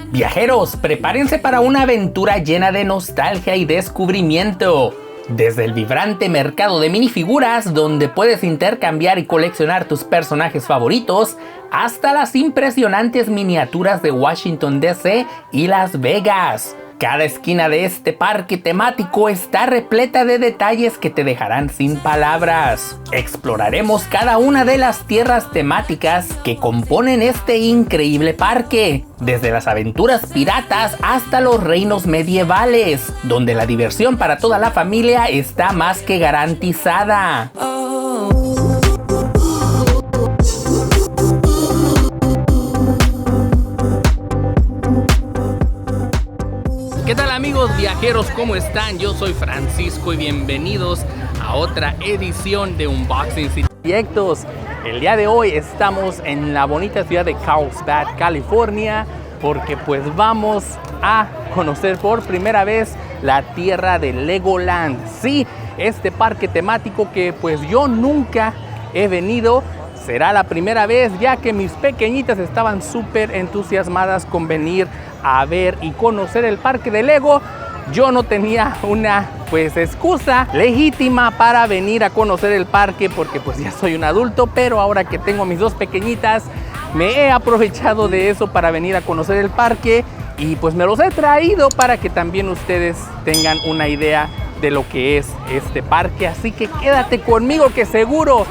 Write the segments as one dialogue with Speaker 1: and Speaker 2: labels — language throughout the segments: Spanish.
Speaker 1: Viajeros, prepárense para una aventura llena de nostalgia y descubrimiento. Desde el vibrante mercado de minifiguras, donde puedes intercambiar y coleccionar tus personajes favoritos, hasta las impresionantes miniaturas de Washington DC y Las Vegas. Cada esquina de este parque temático está repleta de detalles que te dejarán sin palabras. Exploraremos cada una de las tierras temáticas que componen este increíble parque, desde las aventuras piratas hasta los reinos medievales, donde la diversión para toda la familia está más que garantizada. ¿Qué tal amigos viajeros? ¿Cómo están? Yo soy Francisco y bienvenidos a otra edición de Unboxing Sin Proyectos. El día de hoy estamos en la bonita ciudad de Carlsbad, California, porque pues vamos a conocer por primera vez la tierra de Legoland. Sí, este parque temático que pues yo nunca he venido. Será la primera vez, ya que mis pequeñitas estaban súper entusiasmadas con venir a ver y conocer el parque de Lego. Yo no tenía una excusa legítima para venir a conocer el parque, porque pues ya soy un adulto, pero ahora que tengo a mis dos pequeñitas me he aprovechado de eso para venir a conocer el parque, y pues me los he traído para que también ustedes tengan una idea de lo que es este parque. Así que quédate conmigo que seguro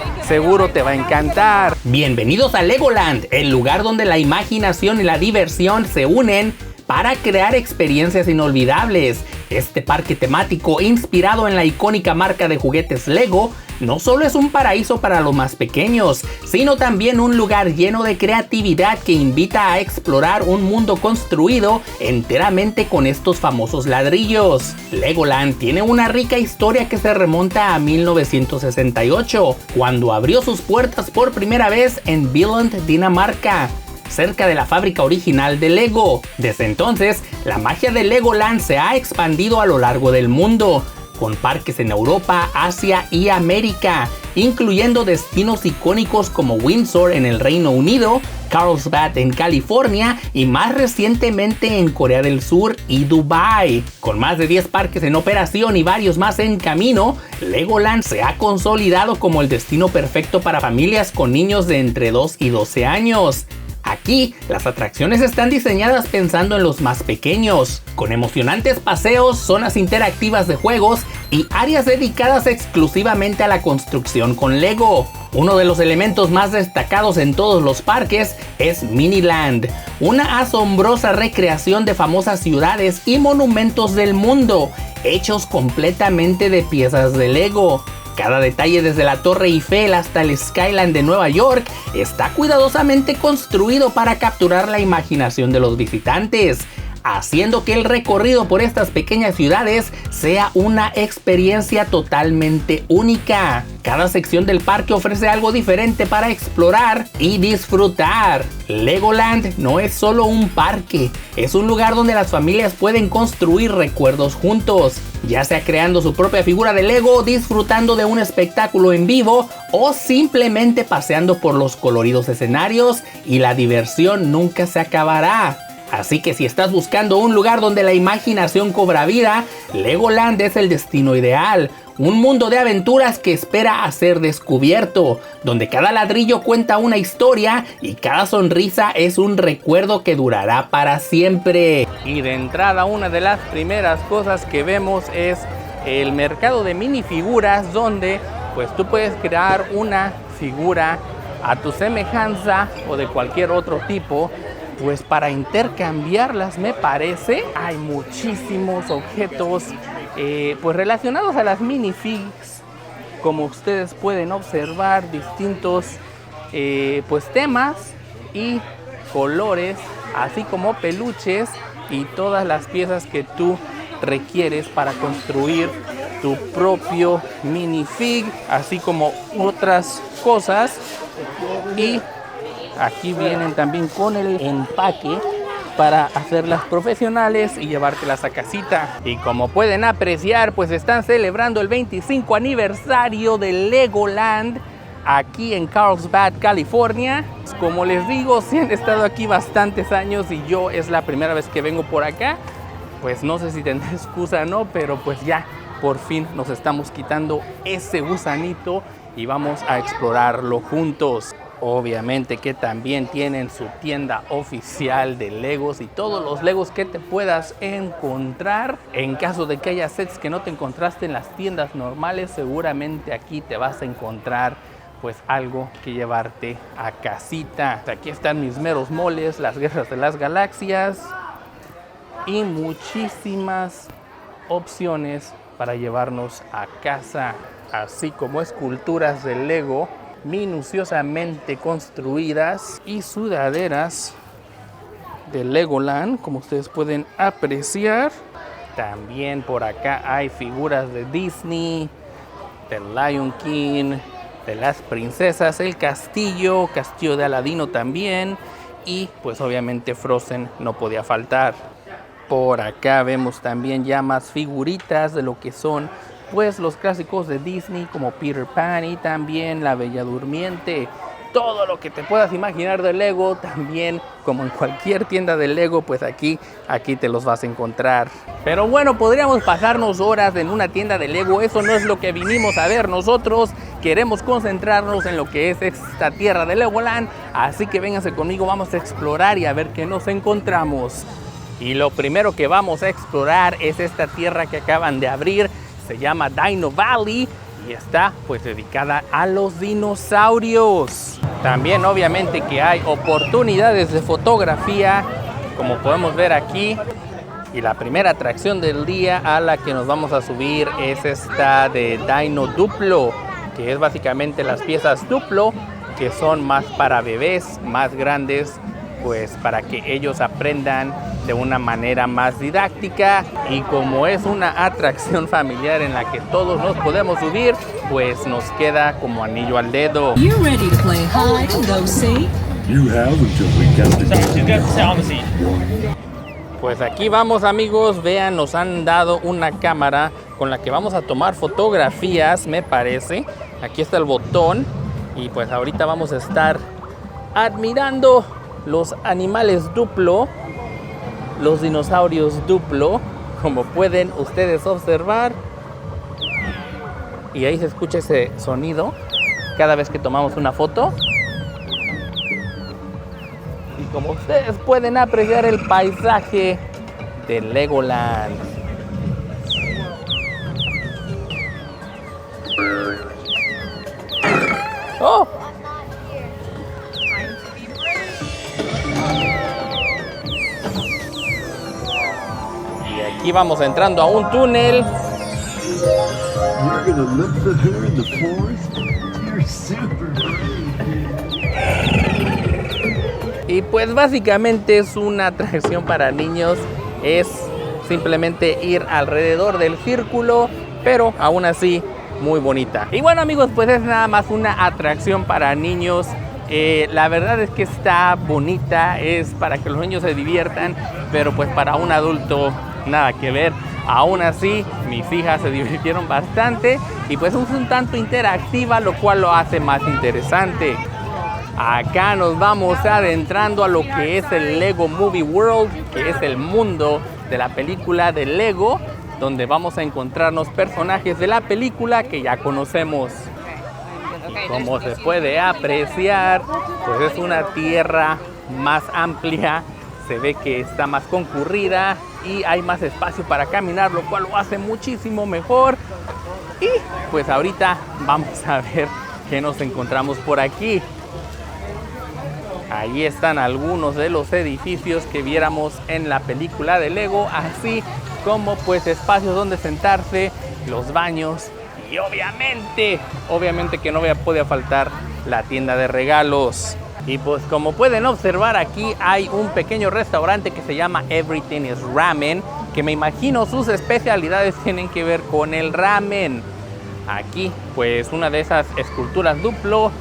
Speaker 1: te va a encantar. Bienvenidos a Legoland, el lugar donde la imaginación y la diversión se unen para crear experiencias inolvidables. Este parque temático, inspirado en la icónica marca de juguetes Lego, no solo es un paraíso para los más pequeños, sino también un lugar lleno de creatividad que invita a explorar un mundo construido enteramente con estos famosos ladrillos. Legoland tiene una rica historia que se remonta a 1968, cuando abrió sus puertas por primera vez en Billund, Dinamarca, cerca de la fábrica original de Lego. Desde entonces, la magia de Legoland se ha expandido a lo largo del mundo, con parques en Europa, Asia y América, incluyendo destinos icónicos como Windsor en el Reino Unido, Carlsbad en California y más recientemente en Corea del Sur y Dubái. Con más de 10 parques en operación y varios más en camino, Legoland se ha consolidado como el destino perfecto para familias con niños de entre 2 y 12 años. Aquí, las atracciones están diseñadas pensando en los más pequeños, con emocionantes paseos, zonas interactivas de juegos y áreas dedicadas exclusivamente a la construcción con Lego. Uno de los elementos más destacados en todos los parques es Miniland, una asombrosa recreación de famosas ciudades y monumentos del mundo, hechos completamente de piezas de Lego. Cada detalle, desde la Torre Eiffel hasta el Skyline de Nueva York, está cuidadosamente construido para capturar la imaginación de los visitantes, haciendo que el recorrido por estas pequeñas ciudades sea una experiencia totalmente única. Cada sección del parque ofrece algo diferente para explorar y disfrutar. Legoland no es solo un parque, es un lugar donde las familias pueden construir recuerdos juntos, ya sea creando su propia figura de Lego, disfrutando de un espectáculo en vivo o simplemente paseando por los coloridos escenarios, y la diversión nunca se acabará. Así que si estás buscando un lugar donde la imaginación cobra vida, Legoland es el destino ideal. Un mundo de aventuras que espera a ser descubierto, donde cada ladrillo cuenta una historia y cada sonrisa es un recuerdo que durará para siempre. Y de entrada, una de las primeras cosas que vemos es el mercado de minifiguras, donde pues tú puedes crear una figura a tu semejanza o de cualquier otro tipo, pues para intercambiarlas. Me parece hay muchísimos objetos pues relacionados a las minifigs. Como ustedes pueden observar, distintos pues temas y colores, así como peluches y todas las piezas que tú requieres para construir tu propio minifig, así como otras cosas. Y aquí vienen también con el empaque para hacerlas profesionales y llevártelas a casita. Y como pueden apreciar, pues están celebrando el 25 aniversario de Legoland, aquí en Carlsbad, California. Como les digo, sí han estado aquí bastantes años y yo es la primera vez que vengo por acá. Pues no sé si tendré excusa o no, pero pues ya por fin nos estamos quitando ese gusanito y vamos a explorarlo juntos. Obviamente que también tienen su tienda oficial de Legos y todos los Legos que te puedas encontrar. En caso de que haya sets que no te encontraste en las tiendas normales, seguramente aquí te vas a encontrar pues algo que llevarte a casita. Aquí están mis meros moles, las guerras de las galaxias y muchísimas opciones para llevarnos a casa, así como esculturas de Lego minuciosamente construidas y sudaderas de Legoland, como ustedes pueden apreciar. También por acá hay figuras de Disney, del Lion King, de las princesas, el castillo de Aladino también, y pues obviamente Frozen no podía faltar. Por acá vemos también ya más figuritas de lo que son pues los clásicos de Disney como Peter Pan y también La Bella Durmiente. Todo lo que te puedas imaginar de Lego, también como en cualquier tienda de Lego, pues aquí te los vas a encontrar. Pero bueno, podríamos pasarnos horas en una tienda de Lego, eso no es lo que vinimos a ver nosotros. Queremos concentrarnos en lo que es esta tierra de Legoland, así que vénganse conmigo, vamos a explorar y a ver qué nos encontramos. Y lo primero que vamos a explorar es esta tierra que acaban de abrir. Se llama Dino Valley y está pues dedicada a los dinosaurios. También obviamente que hay oportunidades de fotografía, como podemos ver aquí. Y la primera atracción del día a la que nos vamos a subir es esta de Dino Duplo, que es básicamente las piezas Duplo, que son más para bebés, más grandes, pues para que ellos aprendan de una manera más didáctica. Y como es una atracción familiar en la que todos nos podemos subir, pues nos queda como anillo al dedo. Pues aquí vamos, amigos, vean, nos han dado una cámara con la que vamos a tomar fotografías, me parece. Aquí está el botón y pues ahorita vamos a estar admirando los animales Duplo, los dinosaurios Duplo, como pueden ustedes observar. Y ahí se escucha ese sonido cada vez que tomamos una foto. Y como ustedes pueden apreciar el paisaje de Legoland. ¡Oh! Aquí vamos entrando a un túnel. Y pues básicamente es una atracción para niños. Es simplemente ir alrededor del círculo, pero aún así muy bonita. Y bueno, amigos, pues es nada más una atracción para niños. La verdad es que está bonita, es para que los niños se diviertan, pero pues para un adulto nada que ver. Aún así, mis hijas se divirtieron bastante y pues es un tanto interactiva, lo cual lo hace más interesante. Acá nos vamos adentrando a lo que es el Lego Movie World, que es el mundo de la película de Lego, donde vamos a encontrarnos personajes de la película que ya conocemos. Como se puede apreciar, pues es una tierra más amplia, se ve que está más concurrida y hay más espacio para caminar, lo cual lo hace muchísimo mejor. Y pues ahorita vamos a ver qué nos encontramos por aquí. Ahí están algunos de los edificios que viéramos en la película de Lego, así como pues espacios donde sentarse, los baños y obviamente que no podía faltar la tienda de regalos. Y pues como pueden observar, aquí hay un pequeño restaurante que se llama Everything is Ramen, que me imagino sus especialidades tienen que ver con el ramen. Aquí pues una de esas esculturas Duplo.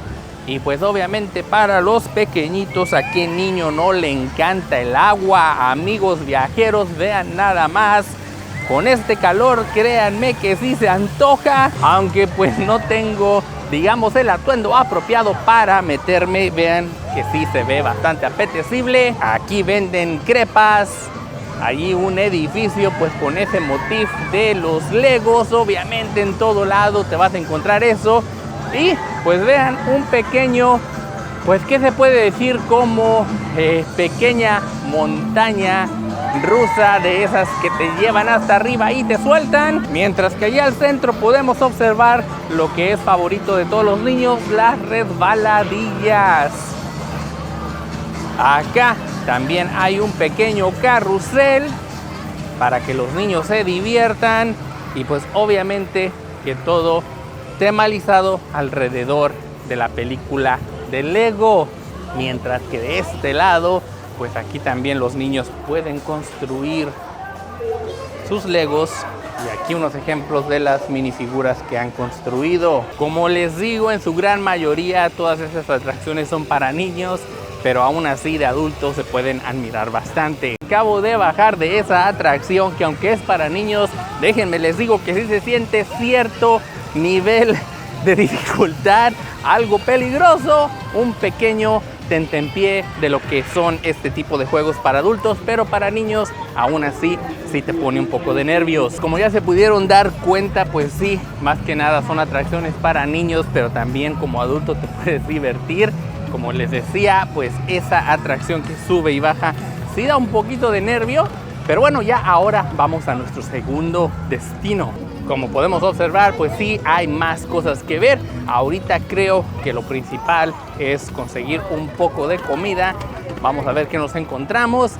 Speaker 1: Y pues obviamente para los pequeñitos, ¿a qué niño no le encanta el agua? Amigos viajeros, vean nada más con este calor, créanme que sí se antoja, aunque pues no tengo, digamos, el atuendo apropiado para meterme. Vean que sí se ve bastante apetecible. Aquí venden crepas. Allí un edificio pues con ese motif de los Legos. Obviamente en todo lado te vas a encontrar eso. Y pues vean un pequeño, pues qué se puede decir, como pequeña montaña rusa, de esas que te llevan hasta arriba y te sueltan. Mientras que allá al centro podemos observar lo que es favorito de todos los niños, las resbaladillas. Acá también hay un pequeño carrusel para que los niños se diviertan, y pues obviamente que todo tematizado alrededor de la película de Lego. Mientras que de este lado, pues aquí también los niños pueden construir sus Legos, y aquí unos ejemplos de las minifiguras que han construido. Como les digo, en su gran mayoría todas esas atracciones son para niños, pero aún así de adultos se pueden admirar bastante. Acabo de bajar de esa atracción que, aunque es para niños, déjenme les digo que sí se siente cierto nivel de dificultad, algo peligroso, un pequeño tentempié de lo que son este tipo de juegos para adultos, pero para niños aún así sí te pone un poco de nervios. Como ya se pudieron dar cuenta, pues sí, más que nada son atracciones para niños, pero también como adulto te puedes divertir. Como les decía, pues esa atracción que sube y baja sí da un poquito de nervio, pero bueno, ya ahora vamos a nuestro segundo destino. Como podemos observar, pues sí hay más cosas que ver. Ahorita creo que lo principal es conseguir un poco de comida. Vamos a ver qué nos encontramos.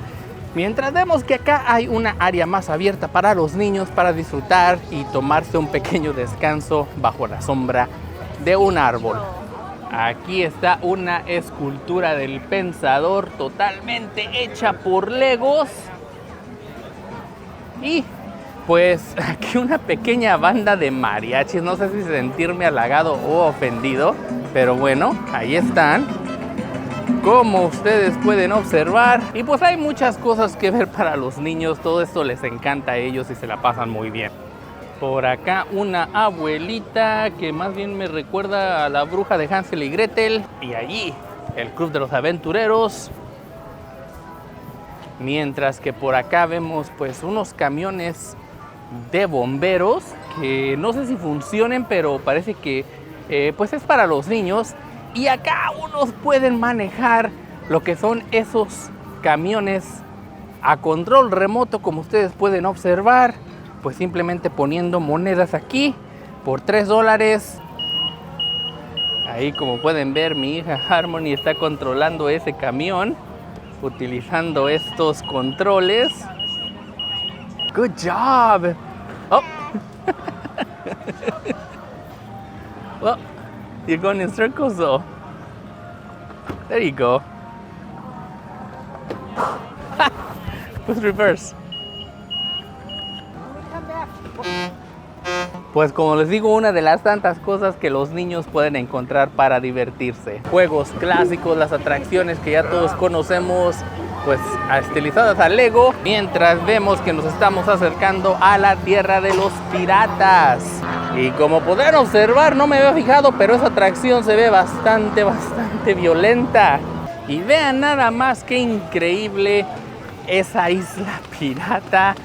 Speaker 1: Mientras vemos que acá hay una área más abierta para los niños para disfrutar y tomarse un pequeño descanso bajo la sombra de un árbol. Aquí está una escultura del Pensador totalmente hecha por Legos. Y pues aquí una pequeña banda de mariachis. No sé si sentirme halagado o ofendido, pero bueno, ahí están, como ustedes pueden observar. Y pues hay muchas cosas que ver para los niños. Todo esto les encanta a ellos y se la pasan muy bien. Por acá una abuelita que más bien me recuerda a la bruja de Hansel y Gretel. Y allí el Club de los Aventureros. Mientras que por acá vemos pues unos camiones de bomberos que no sé si funcionen, pero parece que pues es para los niños. Y acá unos pueden manejar lo que son esos camiones a control remoto, como ustedes pueden observar. Pues simplemente poniendo monedas aquí por $3. Ahí, como pueden ver, mi hija Harmony está controlando ese camión utilizando estos controles. Good job. Oh. Well, you're going in circles though. There you go. Let's reverse. Pues como les digo, una de las tantas cosas que los niños pueden encontrar para divertirse. Juegos clásicos, las atracciones que ya todos conocemos, pues estilizadas a Lego. Mientras vemos que nos estamos acercando a la tierra de los piratas. Y como podrán observar, no me había fijado, pero esa atracción se ve bastante violenta. Y vean nada más qué increíble esa isla pirata.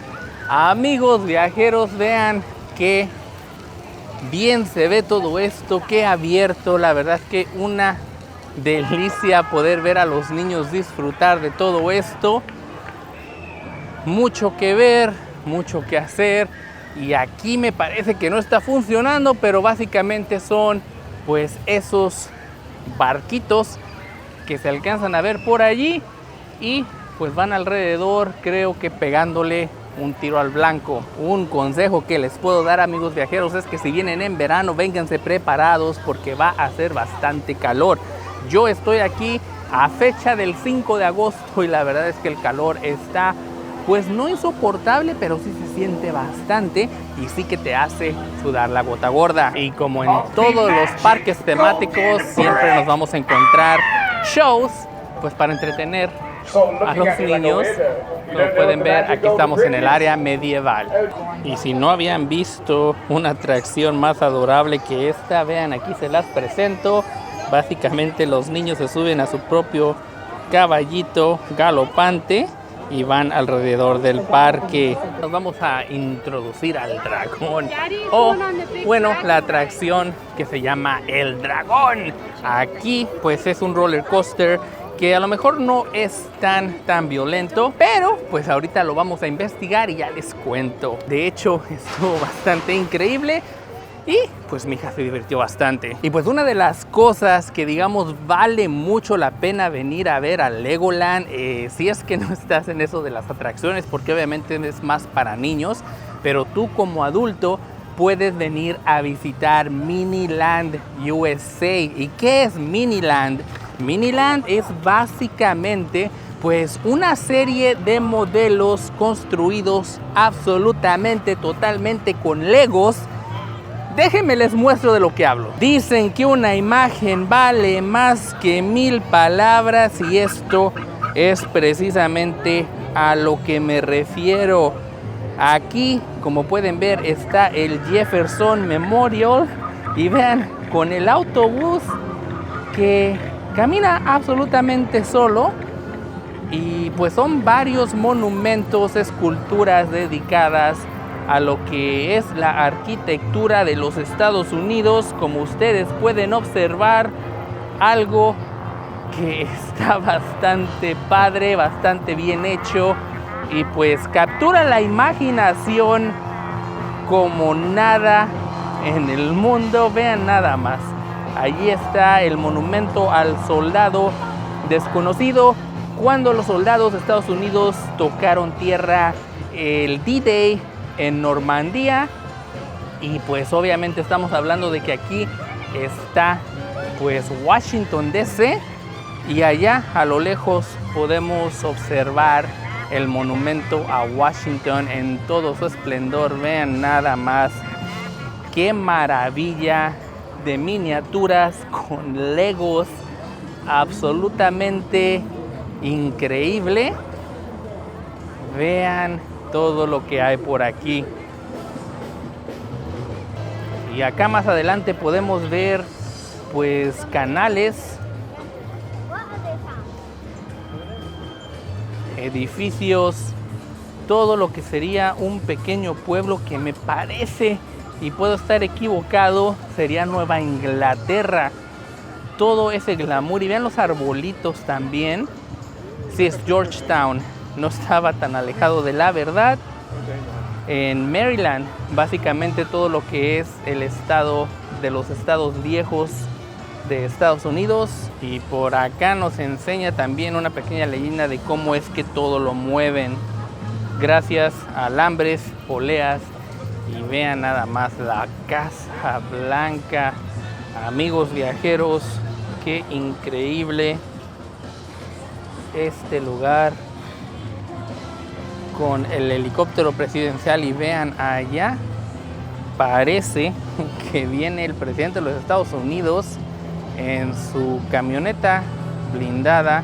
Speaker 1: Amigos viajeros, vean qué bien se ve todo esto, qué abierto. La verdad es que una delicia poder ver a los niños disfrutar de todo esto. Mucho que ver, mucho que hacer. Y aquí me parece que no está funcionando, pero básicamente son pues esos barquitos que se alcanzan a ver por allí y pues van alrededor, creo que pegándole un tiro al blanco. Un consejo que les puedo dar, amigos viajeros, es que si vienen en verano, vénganse preparados porque va a hacer bastante calor. Yo estoy aquí a fecha del 5 de agosto y la verdad es que el calor está pues no insoportable, pero sí se siente bastante y sí que te hace sudar la gota gorda. Y como en todos los parques temáticos, siempre nos vamos a encontrar shows pues para entretener a los niños. Como pueden ver, aquí estamos en el área medieval. Y si no habían visto una atracción más adorable que esta, vean, aquí se las presento. Básicamente los niños se suben a su propio caballito galopante y van alrededor del parque. Nos vamos a introducir al dragón, o bueno, la atracción que se llama el dragón. Aquí pues es un roller coaster que a lo mejor no es tan violento, pero pues ahorita lo vamos a investigar y ya les cuento. De hecho, estuvo bastante increíble y pues mi hija se divirtió bastante. Y pues una de las cosas que digamos vale mucho la pena venir a ver al Legoland, si es que no estás en eso de las atracciones, porque obviamente es más para niños, pero tú como adulto puedes venir a visitar Miniland USA. ¿Y qué es Miniland? Miniland es básicamente pues una serie de modelos construidos absolutamente, totalmente con Legos. Déjenme les muestro de lo que hablo. Dicen que una imagen vale más que 1000 palabras y esto es precisamente a lo que me refiero. Aquí, como pueden ver, está el Jefferson Memorial y vean, con el autobús que camina absolutamente solo. Y pues son varios monumentos, esculturas dedicadas a lo que es la arquitectura de los Estados Unidos. Como ustedes pueden observar, algo que está bastante padre, bastante bien hecho y pues captura la imaginación como nada en el mundo. Vean nada más, allí está el monumento al soldado desconocido, cuando los soldados de Estados Unidos tocaron tierra el D-Day en Normandía. Y pues obviamente estamos hablando de que aquí está pues Washington DC y allá a lo lejos podemos observar el monumento a Washington en todo su esplendor. Vean nada más, qué maravilla de miniaturas con Legos, absolutamente increíble. Vean todo lo que hay por aquí. Y acá más adelante podemos ver pues canales, edificios, todo lo que sería un pequeño pueblo que me parece, y puedo estar equivocado, sería Nueva Inglaterra. Todo ese glamour y vean los arbolitos también. Sí, es Georgetown, no estaba tan alejado de la verdad. En Maryland, básicamente todo lo que es el estado de los estados viejos de Estados Unidos. Y por acá nos enseña también una pequeña leyenda de cómo es que todo lo mueven gracias a alambres, poleas. Y vean nada más la Casa Blanca, amigos viajeros, qué increíble este lugar con el helicóptero presidencial. Y vean allá, parece que viene el presidente de los Estados Unidos en su camioneta blindada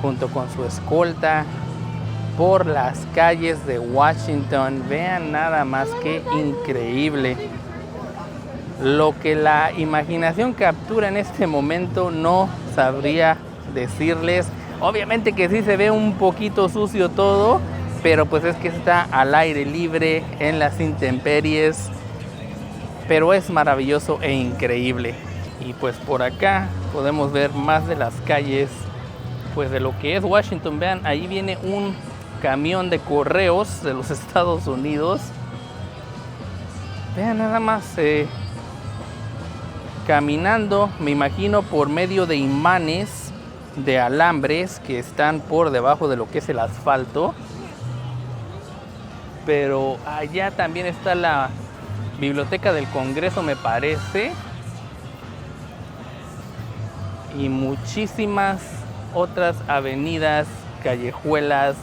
Speaker 1: junto con su escolta por las calles de Washington. Vean nada más qué increíble. Lo que la imaginación captura en este momento no sabría decirles. Obviamente que sí se ve un poquito sucio todo, pero pues es que está al aire libre en las intemperies, pero es maravilloso e increíble. Y pues por acá podemos ver más de las calles pues de lo que es Washington. Vean, ahí viene un camión de correos de los Estados Unidos. Vean nada más, caminando, me imagino, por medio de imanes de alambres que están por debajo de lo que es el asfalto. Pero allá también está la Biblioteca del Congreso, me parece, y muchísimas otras avenidas, callejuelas,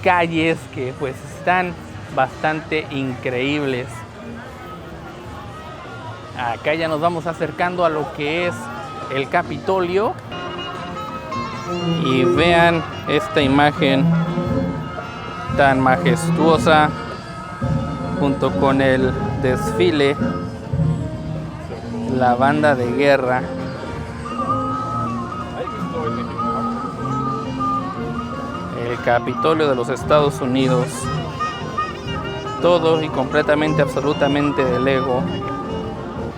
Speaker 1: calles que pues están bastante increíbles. Acá ya nos vamos acercando a lo que es el Capitolio. Y vean esta imagen tan majestuosa junto con el desfile, la banda de guerra. El Capitolio de los Estados Unidos, todo y completamente, absolutamente de Lego.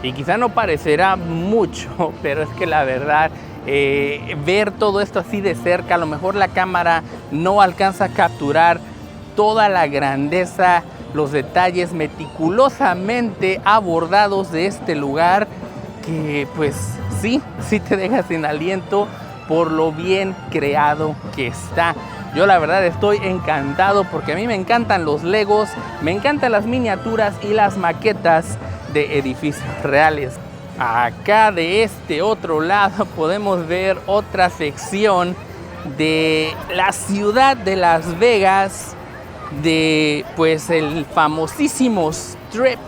Speaker 1: Y quizá no parecerá mucho, pero es que la verdad, ver todo esto así de cerca, a lo mejor la cámara no alcanza a capturar toda la grandeza, los detalles meticulosamente abordados de este lugar, que pues sí te deja sin aliento por lo bien creado que está. Yo la verdad estoy encantado porque a mí me encantan los Legos, me encantan las miniaturas y las maquetas de edificios reales. Acá de este otro lado podemos ver otra sección de la ciudad de Las Vegas, de pues el famosísimo Strip,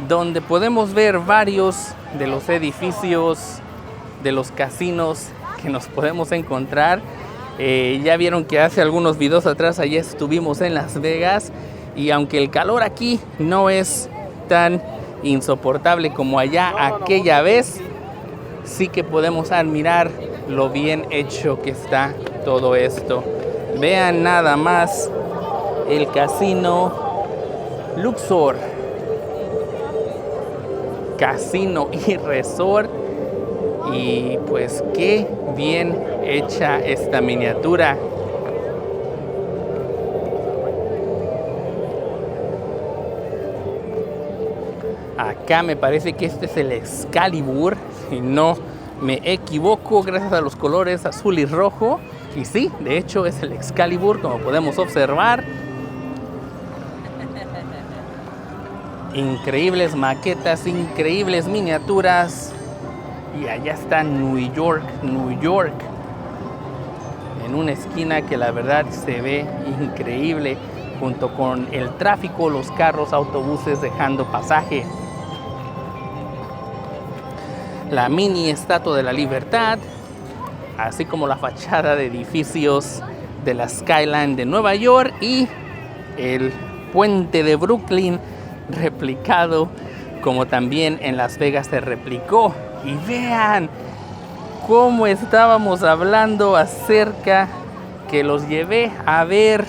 Speaker 1: donde podemos ver varios de los edificios de los casinos que nos podemos encontrar. Ya vieron que hace algunos videos atrás allá estuvimos en Las Vegas, y aunque el calor aquí no es tan insoportable como allá aquella vez, sí que podemos admirar lo bien hecho que está todo esto. Vean nada más el casino Luxor, casino y resort, y pues qué bien hecha esta miniatura. Acá me parece que este es el Excalibur, si no me equivoco, gracias a los colores azul y rojo. Y sí, de hecho es el Excalibur, como podemos observar. Increíbles maquetas, increíbles miniaturas. Y allá está New York, en una esquina que la verdad se ve increíble, junto con el tráfico, los carros, autobuses dejando pasaje. La mini estatua de la Libertad, así como la fachada de edificios de la Skyline de Nueva York y el puente de Brooklyn replicado, como también en Las Vegas se replicó. Y vean cómo estábamos hablando acerca, que los llevé a ver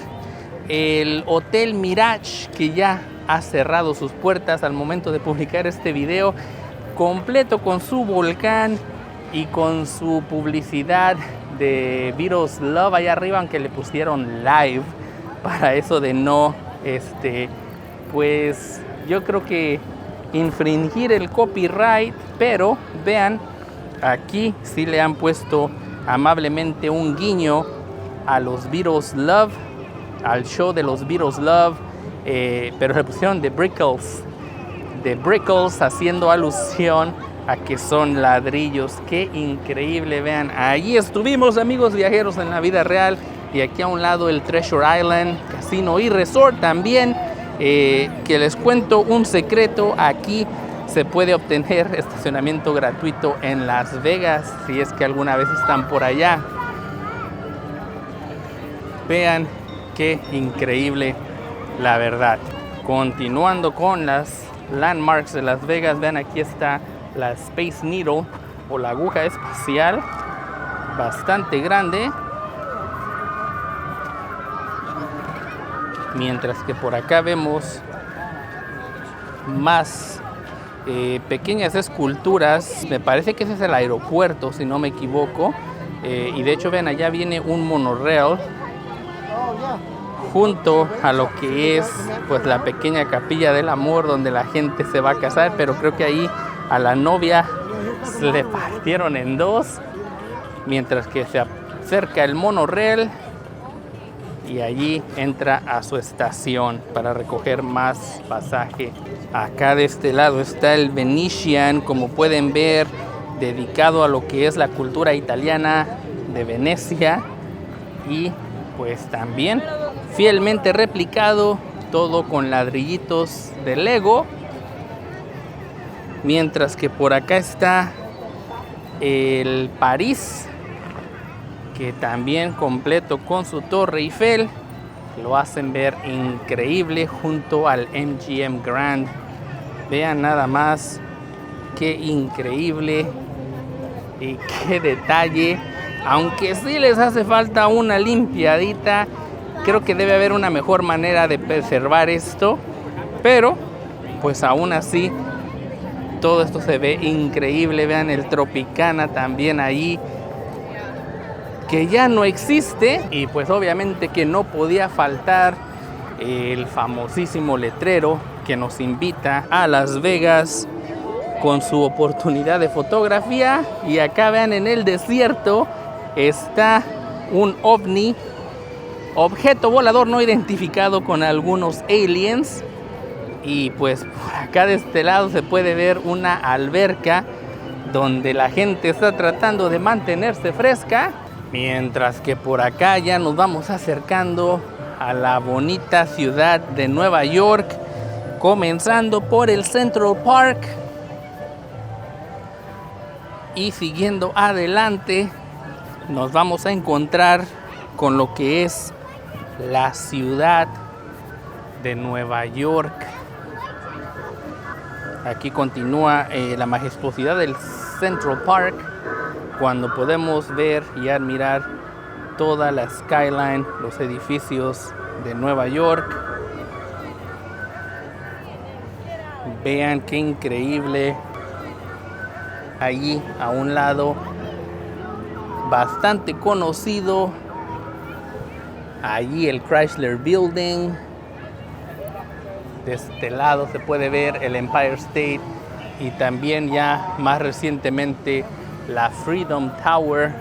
Speaker 1: el Hotel Mirage, que ya ha cerrado sus puertas al momento de publicar este video, completo con su volcán y con su publicidad de Beatles Love allá arriba, aunque le pusieron live para eso de no, pues yo creo que infringir el copyright. Pero vean, aquí sí le han puesto amablemente un guiño a los Beatles Love, al show de los Beatles Love, pero le pusieron The Brickles, haciendo alusión a que son ladrillos. Qué increíble. Vean, allí estuvimos, amigos viajeros, en la vida real. Y aquí a un lado el Treasure Island Casino y Resort también, que les cuento un secreto: aquí se puede obtener estacionamiento gratuito en Las Vegas, si es que alguna vez están por allá. Vean qué increíble, la verdad. Continuando con las landmarks de Las Vegas, vean, aquí está la Space Needle, o la aguja espacial, bastante grande. Mientras que por acá vemos más pequeñas esculturas. Me parece que ese es el aeropuerto, si no me equivoco. Y de hecho, vean, allá viene un monorail junto a lo que es pues la pequeña capilla del amor, donde la gente se va a casar. Pero creo que ahí a la novia se le partieron en dos, mientras que se acerca el monorail y allí entra a su estación para recoger más pasaje. Acá de este lado está el Venetian, como pueden ver, dedicado a lo que es la cultura italiana de Venecia, y pues también fielmente replicado, todo con ladrillitos de Lego. Mientras que por acá está el París, que también completo con su Torre Eiffel lo hacen ver increíble junto al MGM Grand. Vean nada más qué increíble y qué detalle. Aunque sí les hace falta una limpiadita, creo que debe haber una mejor manera de preservar esto, pero pues aún así todo esto se ve increíble. Vean el Tropicana también ahí, que ya no existe, y pues obviamente que no podía faltar el famosísimo letrero que nos invita a Las Vegas con su oportunidad de fotografía. Y acá vean, en el desierto está un ovni, objeto volador no identificado, con algunos aliens. Y pues por acá de este lado se puede ver una alberca donde la gente está tratando de mantenerse fresca, mientras que por acá ya nos vamos acercando a la bonita ciudad de Nueva York, comenzando por el Central Park y siguiendo adelante nos vamos a encontrar con lo que es la ciudad de Nueva York. Aquí continúa la majestuosidad del Central Park, cuando podemos ver y admirar toda la skyline, los edificios de Nueva York. Vean qué increíble. Allí a un lado, bastante conocido, allí el Chrysler Building. De este lado se puede ver el Empire State y también ya más recientemente la Freedom Tower.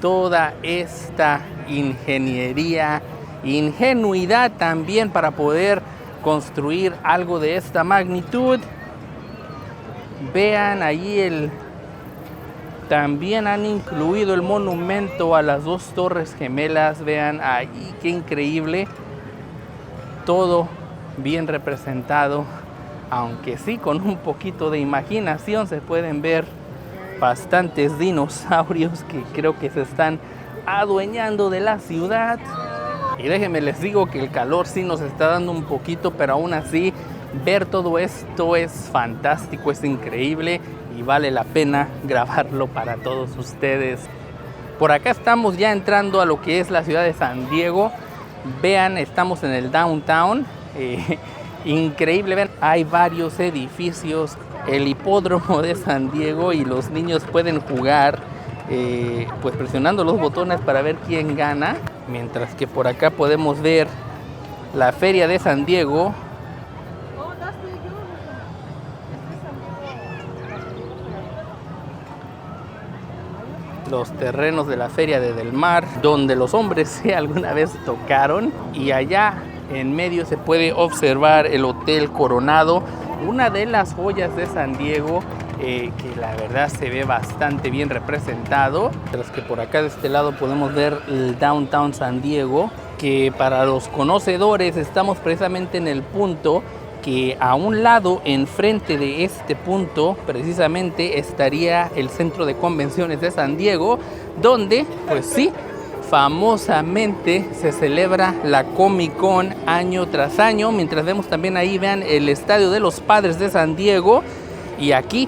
Speaker 1: Toda esta ingeniería, ingenuidad también para poder construir algo de esta magnitud. Vean allí también han incluido el monumento a las dos torres gemelas. Vean ahí qué increíble. Todo bien representado, aunque sí con un poquito de imaginación se pueden ver bastantes dinosaurios que creo que se están adueñando de la ciudad. Y déjenme les digo que el calor sí nos está dando un poquito, pero aún así ver todo esto es fantástico, es increíble y vale la pena grabarlo para todos ustedes. Por acá estamos ya entrando a lo que es la ciudad de San Diego. Vean, estamos en el downtown. Increíble, vean, hay varios edificios, el hipódromo de San Diego, y los niños pueden jugar pues presionando los botones para ver quién gana. Mientras que por acá podemos ver la feria de San Diego. Los terrenos de la feria de Del Mar, donde los hombres alguna vez tocaron. Y allá en medio se puede observar el Hotel Coronado, una de las joyas de San Diego, que la verdad se ve bastante bien representado. Mientras que por acá de este lado podemos ver el Downtown San Diego, que para los conocedores estamos precisamente en el punto que a un lado, enfrente de este punto, precisamente estaría el Centro de Convenciones de San Diego, donde, pues sí, famosamente se celebra la Comic Con año tras año. Mientras vemos también ahí, vean, el Estadio de los Padres de San Diego. Y aquí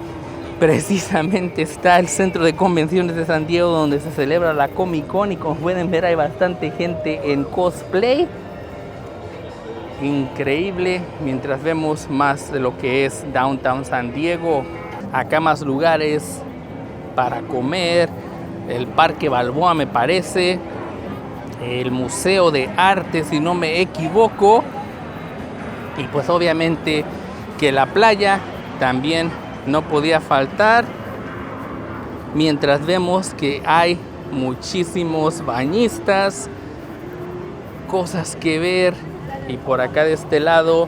Speaker 1: precisamente está el Centro de Convenciones de San Diego, donde se celebra la Comic Con. Y como pueden ver, hay bastante gente en cosplay. Increíble. Mientras vemos más de lo que es Downtown San Diego, acá más lugares para comer, el Parque Balboa me parece, el Museo de Arte si no me equivoco, y pues obviamente que la playa también no podía faltar, mientras vemos que hay muchísimos bañistas, cosas que ver. Y por acá de este lado,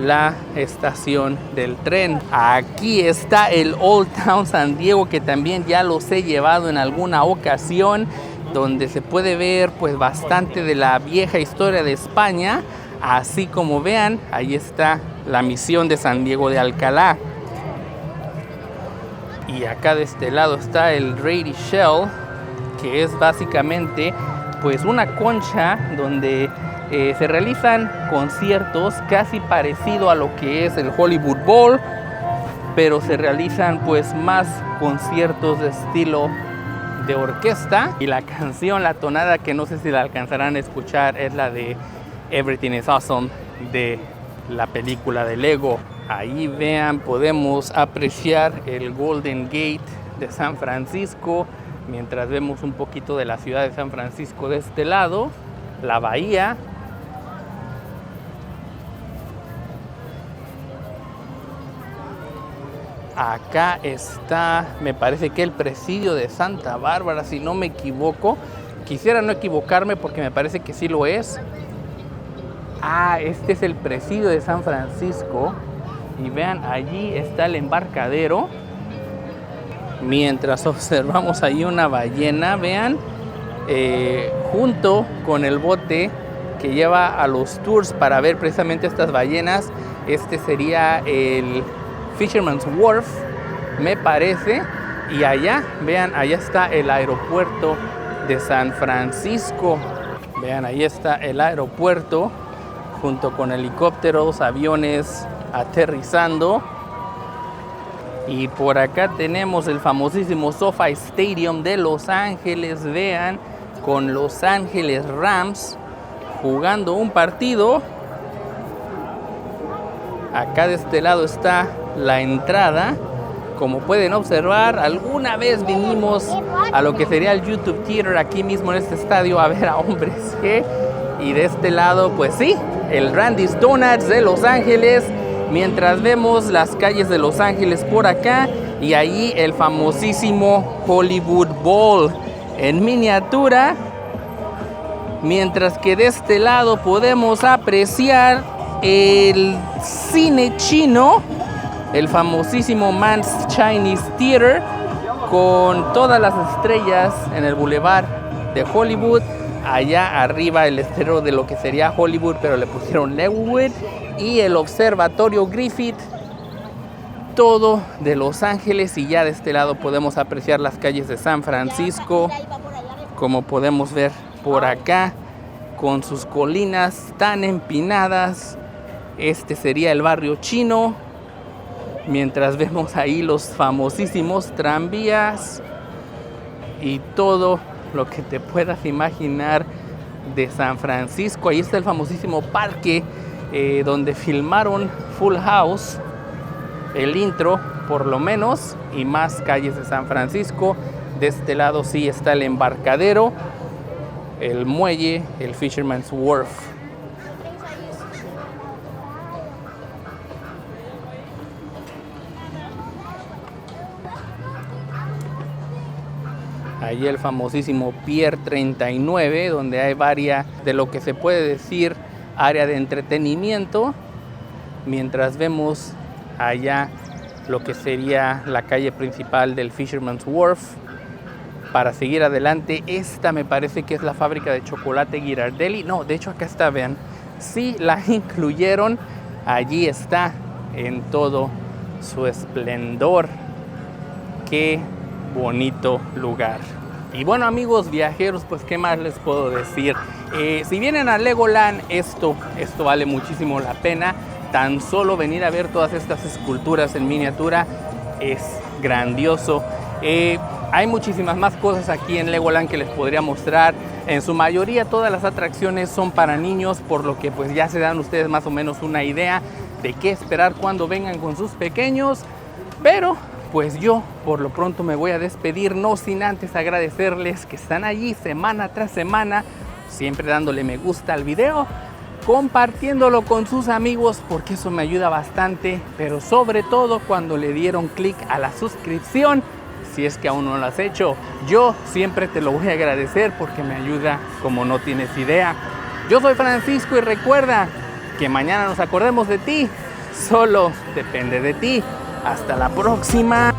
Speaker 1: la estación del tren. Aquí está el Old Town San Diego, que también ya los he llevado en alguna ocasión, donde se puede ver pues bastante de la vieja historia de España. Así como vean, ahí está la misión de San Diego de Alcalá. Y acá de este lado está el Rady Shell, que es básicamente pues una concha donde se realizan conciertos casi parecido a lo que es el Hollywood Bowl, pero se realizan pues más conciertos de estilo de orquesta. Y la canción, la tonada que no sé si la alcanzarán a escuchar, es la de Everything is Awesome de la película de Lego. Ahí vean, podemos apreciar el Golden Gate de San Francisco, mientras vemos un poquito de la ciudad de San Francisco de este lado, la bahía. Acá está, me parece que el presidio de Santa Bárbara, si no me equivoco. Quisiera no equivocarme porque me parece que sí lo es. Este es el presidio de San Francisco. Y vean, allí está el embarcadero. Mientras observamos ahí una ballena, vean, junto con el bote que lleva a los tours para ver precisamente estas ballenas. Este sería el Fisherman's Wharf, me parece. Y allá, vean, allá está el aeropuerto de San Francisco. Vean, ahí está el aeropuerto, junto con helicópteros, aviones aterrizando. Y por acá tenemos el famosísimo SoFi Stadium de Los Ángeles. Vean, con Los Ángeles Rams jugando un partido. Acá de este lado está la entrada. Como pueden observar, alguna vez vinimos a lo que sería el YouTube Theater aquí mismo en este estadio a ver a Hombres G. Y de este lado, pues sí, el Randy's Donuts de Los Ángeles. Mientras vemos las calles de Los Ángeles por acá, y ahí el famosísimo Hollywood Bowl en miniatura. Mientras que de este lado podemos apreciar el cine chino, el famosísimo Mann's Chinese Theater, con todas las estrellas en el Boulevard de Hollywood. Allá arriba el letrero de lo que sería Hollywood, pero le pusieron Leawood. Y el observatorio Griffith, todo de Los Ángeles. Y ya de este lado podemos apreciar las calles de San Francisco, como podemos ver por acá, con sus colinas tan empinadas. Este sería el barrio chino, mientras vemos ahí los famosísimos tranvías y todo lo que te puedas imaginar de San Francisco. Ahí está el famosísimo parque donde filmaron Full House, el intro por lo menos, y más calles de San Francisco. De este lado sí está el embarcadero, el muelle, el Fisherman's Wharf. Allí el famosísimo Pier 39, donde hay varias de lo que se puede decir área de entretenimiento, mientras vemos allá lo que sería la calle principal del Fisherman's Wharf. Para seguir adelante, esta me parece que es la fábrica de chocolate Ghirardelli. No, de hecho acá está, vean, sí la incluyeron. Allí está en todo su esplendor. Qué bonito lugar. Y bueno, amigos viajeros, pues qué más les puedo decir. Si vienen a Legoland, esto vale muchísimo la pena. Tan solo venir a ver todas estas esculturas en miniatura es grandioso. Hay muchísimas más cosas aquí en Legoland que les podría mostrar. En su mayoría todas las atracciones son para niños, por lo que pues ya se dan ustedes más o menos una idea de qué esperar cuando vengan con sus pequeños. Pero pues yo por lo pronto me voy a despedir, no sin antes agradecerles que están allí semana tras semana, siempre dándole me gusta al video, compartiéndolo con sus amigos, porque eso me ayuda bastante, pero sobre todo cuando le dieron clic a la suscripción, si es que aún no lo has hecho. Yo siempre te lo voy a agradecer porque me ayuda como no tienes idea. Yo soy Francisco y recuerda que mañana nos acordemos de ti, solo depende de ti. Hasta la próxima.